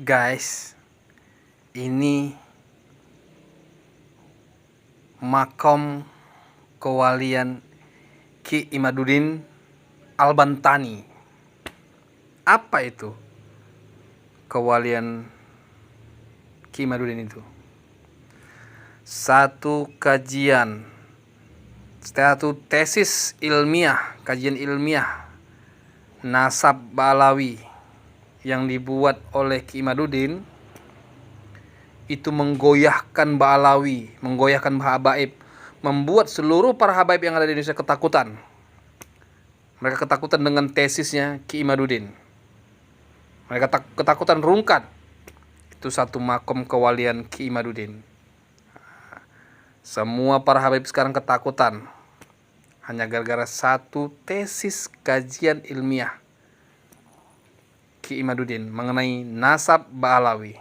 Guys, ini makam kewalian Ki Imaduddin Al-Bantani. Apa itu kewalian Ki Imaduddin itu? Satu tesis ilmiah, kajian ilmiah nasab Ba'alawi yang dibuat oleh Ki Imaduddin itu menggoyahkan Ba'alawi, menggoyahkan habaib, membuat seluruh para habaib yang ada di Indonesia ketakutan. Mereka ketakutan dengan tesisnya Ki Imaduddin. Mereka ketakutan rungkat. Itu satu makom kewalian Ki Imaduddin. Semua para habaib sekarang ketakutan hanya gara-gara satu tesis kajian ilmiah Ki Imaduddin mengenai nasab Ba'alawi.